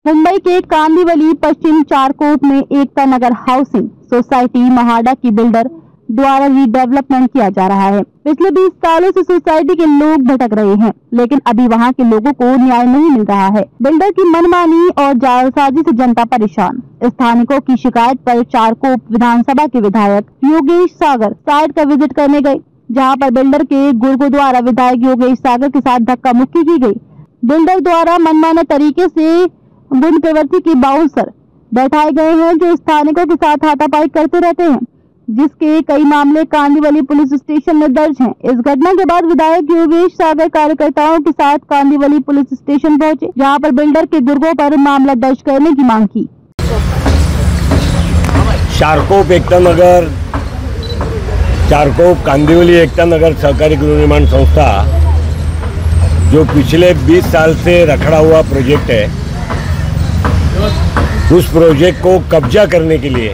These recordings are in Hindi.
मुंबई के कांदिवली पश्चिम चारकोप में एकता नगर हाउसिंग सोसाइटी महाडा की बिल्डर द्वारा रीडेवलपमेंट किया जा रहा है। पिछले 20 सालों से सोसाइटी के लोग भटक रहे हैं, लेकिन अभी वहां के लोगों को न्याय नहीं मिल रहा है। बिल्डर की मनमानी और जालसाजी से जनता परेशान। स्थानिकों की शिकायत पर चारकोप विधानसभा के विधायक योगेश सागर साइट का विजिट करने गए, जहाँ पर बिल्डर के गुर्गों द्वारा विधायक योगेश सागर के साथ धक्का मुक्की की गयी। बिल्डर द्वारा मनमाना तरीके से गुण प्रवृत्ति के बाउंसर बैठाए गए हैं, जो स्थानिकों के साथ हाथापाई करते रहते हैं, जिसके कई मामले कांदिवली पुलिस स्टेशन में दर्ज हैं। इस घटना के बाद विधायक योगेश सागर कार्यकर्ताओं के साथ कांदिवली पुलिस स्टेशन पहुंचे, जहां पर बिल्डर के गुर्गों पर मामला दर्ज करने की मांग की। चारकोप एकता नगर, चारकोप कांदिवली एकता नगर सहकारी गृह निर्माण संस्था जो पिछले 20 साल से रखड़ा हुआ प्रोजेक्ट है, उस प्रोजेक्ट को कब्जा करने के लिए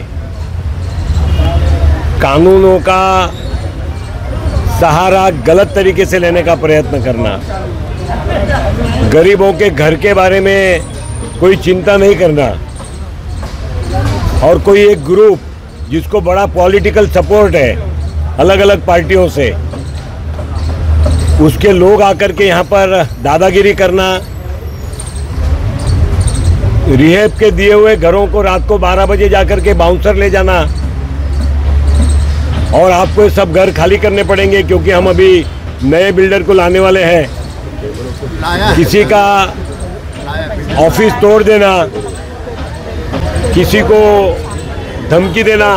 कानूनों का सहारा गलत तरीके से लेने का प्रयत्न करना, गरीबों के घर के बारे में कोई चिंता नहीं करना, और कोई एक ग्रुप जिसको बड़ा पॉलिटिकल सपोर्ट है अलग अलग पार्टियों से, उसके लोग आकर के यहाँ पर दादागिरी करना, रिहेब के दिए हुए घरों को रात को 12 बजे जाकर के बाउंसर ले जाना, और आपको सब घर खाली करने पड़ेंगे क्योंकि हम अभी नए बिल्डर को लाने वाले हैं। किसी का ऑफिस तोड़ देना, किसी को धमकी देना,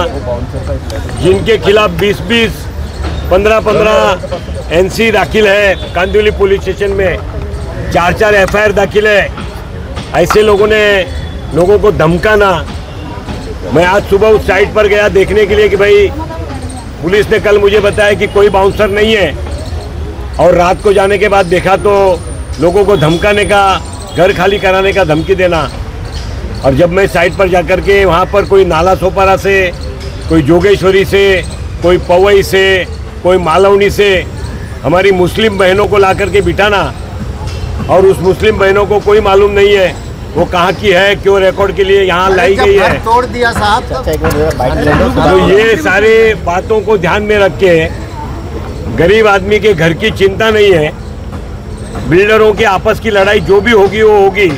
जिनके खिलाफ 20-20, 15-15 एनसी दाखिल है, कांदिवली पुलिस स्टेशन में 4-4 एफआईआर दाखिल है, ऐसे लोगों ने लोगों को धमकाना। मैं आज सुबह उस साइट पर गया देखने के लिए कि भाई पुलिस ने कल मुझे बताया कि कोई बाउंसर नहीं है, और रात को जाने के बाद देखा तो लोगों को धमकाने का, घर खाली कराने का धमकी देना। और जब मैं साइट पर जाकर के वहाँ पर कोई नाला सोपारा से, कोई जोगेश्वरी से, कोई पवई से, कोई मालवनी से हमारी मुस्लिम बहनों को ला करके बिठाना, और उस मुस्लिम बहनों को कोई मालूम नहीं है वो कहाँ की है, क्यों रिकॉर्ड के लिए यहाँ लाई गई है, तोड़ दिया साहब। तो ये सारे बातों को ध्यान में रख के गरीब आदमी के घर की चिंता नहीं है, बिल्डरों की आपस की लड़ाई जो भी होगी वो होगी।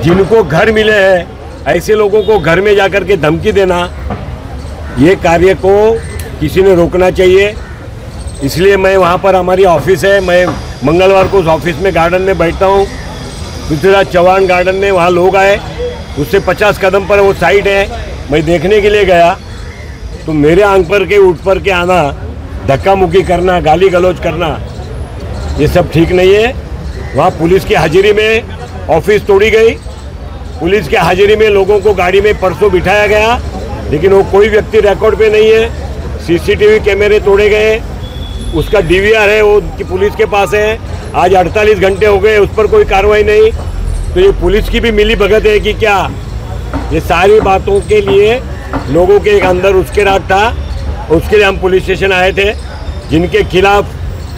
जिनको घर मिले हैं ऐसे लोगों को घर में जाकर के धमकी देना, ये कार्य को किसी ने रोकना चाहिए। इसलिए मैं वहाँ पर, हमारी ऑफिस है, मैं मंगलवार को उस ऑफिस में गार्डन में बैठता हूँ, पृथ्वीराज चौहान गार्डन में, वहाँ लोग आए, उससे 50 कदम पर वो साइट है। मैं देखने के लिए गया तो मेरे आंख पर के उठ पर के आना, धक्का मुक्की करना, गाली गलौज करना, ये सब ठीक नहीं है। वहाँ पुलिस की हाजिरी में ऑफिस तोड़ी गई, पुलिस की हाजिरी में लोगों को गाड़ी में परसों बिठाया गया, लेकिन वो कोई व्यक्ति रिकॉर्ड पे नहीं है। सीसीटीवी कैमरे तोड़े गए, उसका डीवीआर है वो कि पुलिस के पास है, आज 48 घंटे हो गए, उस पर कोई कार्रवाई नहीं। तो ये पुलिस की भी मिली भगत है कि क्या? ये सारी बातों के लिए लोगों के एक अंदर उसके रात था, उसके लिए हम पुलिस स्टेशन आए थे। जिनके खिलाफ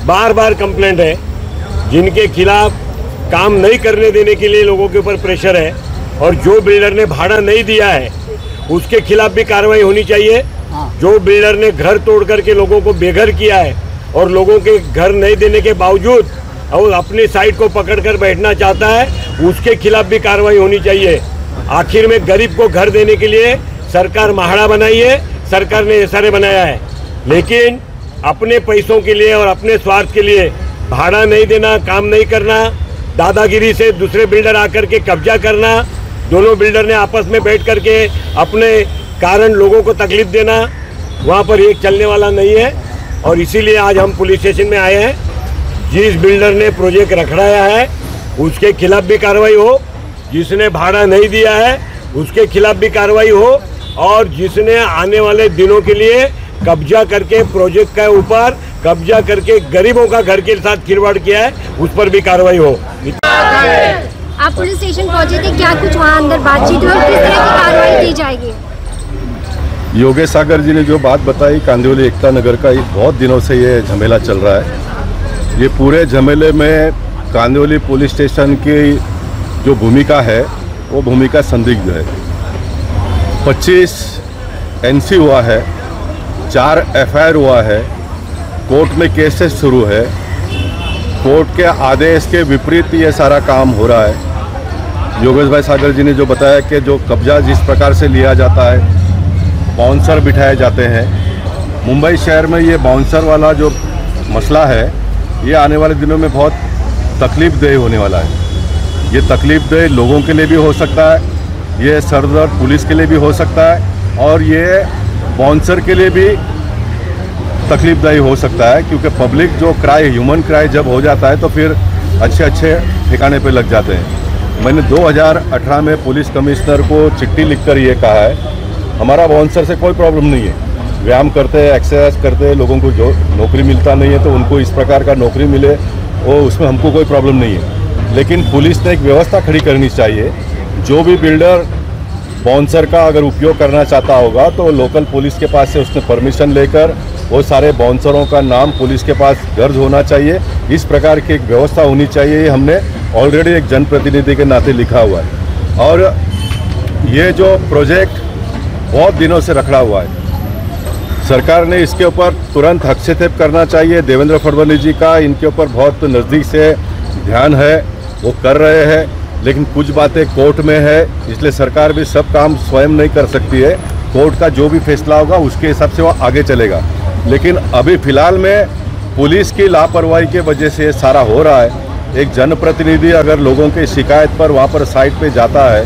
बार बार कंप्लेंट है, जिनके खिलाफ काम नहीं करने देने के लिए लोगों के ऊपर प्रेशर है, और जो बिल्डर ने भाड़ा नहीं दिया है उसके खिलाफ भी कार्रवाई होनी चाहिए। जो बिल्डर ने घर तोड़ करके लोगों को बेघर किया है और लोगों के घर नहीं देने के बावजूद और अपनी साइट को पकड़कर बैठना चाहता है, उसके खिलाफ भी कार्रवाई होनी चाहिए। आखिर में गरीब को घर देने के लिए सरकार महाड़ा बनाई है, सरकार ने एसआरए बनाया है, लेकिन अपने पैसों के लिए और अपने स्वार्थ के लिए भाड़ा नहीं देना, काम नहीं करना, दादागिरी से दूसरे बिल्डर आकर के कब्जा करना, दोनों बिल्डर ने आपस में बैठ करके अपने कारण लोगों को तकलीफ देना, वहाँ पर एक चलने वाला नहीं है। और इसीलिए आज हम पुलिस स्टेशन में आए हैं। जिस बिल्डर ने प्रोजेक्ट रखवाया है उसके खिलाफ भी कार्रवाई हो, जिसने भाड़ा नहीं दिया है उसके खिलाफ भी कार्रवाई हो, और जिसने आने वाले दिनों के लिए कब्जा करके प्रोजेक्ट के ऊपर कब्जा करके गरीबों का घर के साथ खिलवाड़ किया है उस पर भी कार्रवाई हो। आप पुलिस स्टेशन पहुंचे थे, क्या कुछ वहाँ अंदर बातचीत हुई और किस तरह की कार्रवाई की जाएगी? योगेश सागर जी ने जो बात बताई, कांदिवली एकता नगर का बहुत दिनों से ये झमेला चल रहा है। ये पूरे झमेले में कांदिवली पुलिस स्टेशन की जो भूमिका है वो भूमिका संदिग्ध है। 25 NC हुआ है, 4 FIR हुआ है, कोर्ट में केसेस शुरू है, कोर्ट के आदेश के विपरीत ये सारा काम हो रहा है। योगेश भाई सागर जी ने जो बताया कि जो कब्जा जिस प्रकार से लिया जाता है, बाउंसर बिठाए जाते हैं, मुंबई शहर में ये बाउंसर वाला जो मसला है ये आने वाले दिनों में बहुत तकलीफदेह होने वाला है। ये तकलीफदेह लोगों के लिए भी हो सकता है, ये सरदर्द पुलिस के लिए भी हो सकता है और ये बाउंसर के लिए भी तकलीफदायी हो सकता है, क्योंकि पब्लिक जो क्राई, ह्यूमन क्राई जब हो जाता है तो फिर अच्छे ठिकाने पे लग जाते हैं। मैंने 2018 में पुलिस कमिश्नर को चिट्ठी लिखकर ये कहा है, हमारा बाउंसर से कोई प्रॉब्लम नहीं है, व्यायाम करते हैं, एक्सरसाइज करते हैं, लोगों को जो नौकरी मिलता नहीं है तो उनको इस प्रकार का नौकरी मिले, वो उसमें हमको कोई प्रॉब्लम नहीं है। लेकिन पुलिस ने एक व्यवस्था खड़ी करनी चाहिए। जो भी बिल्डर बाउंसर का अगर उपयोग करना चाहता होगा तो लोकल पुलिस के पास से उसने परमिशन लेकर वो सारे बाउंसरों का नाम पुलिस के पास दर्ज होना चाहिए। इस प्रकार की एक व्यवस्था होनी चाहिए। ये हमने ऑलरेडी एक जनप्रतिनिधि के नाते लिखा हुआ है और ये जो प्रोजेक्ट बहुत दिनों से रखड़ा हुआ है, सरकार ने इसके ऊपर तुरंत हस्तक्षेप करना चाहिए। देवेंद्र फडणवीस जी का इनके ऊपर बहुत नज़दीक से ध्यान है, वो कर रहे हैं, लेकिन कुछ बातें कोर्ट में है, इसलिए सरकार भी सब काम स्वयं नहीं कर सकती है। कोर्ट का जो भी फैसला होगा उसके हिसाब से वो आगे चलेगा। लेकिन अभी फ़िलहाल में पुलिस की लापरवाही के वजह से सारा हो रहा है। एक जनप्रतिनिधि अगर लोगों की शिकायत पर वहाँ पर साइट पे जाता है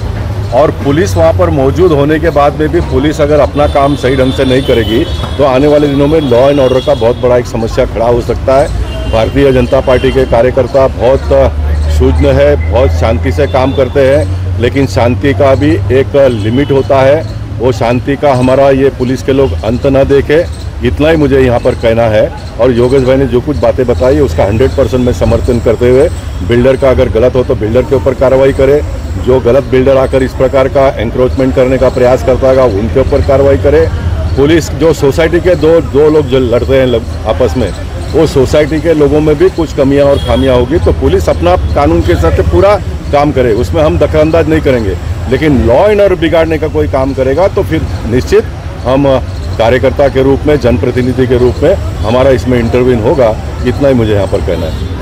और पुलिस वहाँ पर मौजूद होने के बाद में भी पुलिस अगर अपना काम सही ढंग से नहीं करेगी तो आने वाले दिनों में लॉ एंड ऑर्डर का बहुत बड़ा एक समस्या खड़ा हो सकता है। भारतीय जनता पार्टी के कार्यकर्ता बहुत सूझने है, बहुत शांति से काम करते हैं, लेकिन शांति का भी एक लिमिट होता है। वो शांति का हमारा ये पुलिस के लोग अंत न देखे, इतना ही मुझे यहाँ पर कहना है। और योगेश भाई ने जो कुछ बातें बताई है उसका 100% मैं समर्थन करते हुए, बिल्डर का अगर गलत हो तो बिल्डर के ऊपर कार्रवाई करे, जो गलत बिल्डर आकर इस प्रकार का एंक्रोचमेंट करने का प्रयास करता है उनके ऊपर कार्रवाई करे। पुलिस जो सोसाइटी के दो लोग जो लड़ते हैं आपस में, वो सोसाइटी के लोगों में भी कुछ कमियां और खामियां होगी तो पुलिस अपना कानून के साथ पूरा काम करे, उसमें हम दखलंदाज नहीं करेंगे। लेकिन लॉ एंड ऑर्डर बिगाड़ने का कोई काम करेगा तो फिर निश्चित हम कार्यकर्ता के रूप में, जनप्रतिनिधि के रूप में हमारा इसमें इंटरवीन होगा। इतना ही मुझे यहाँ पर कहना है।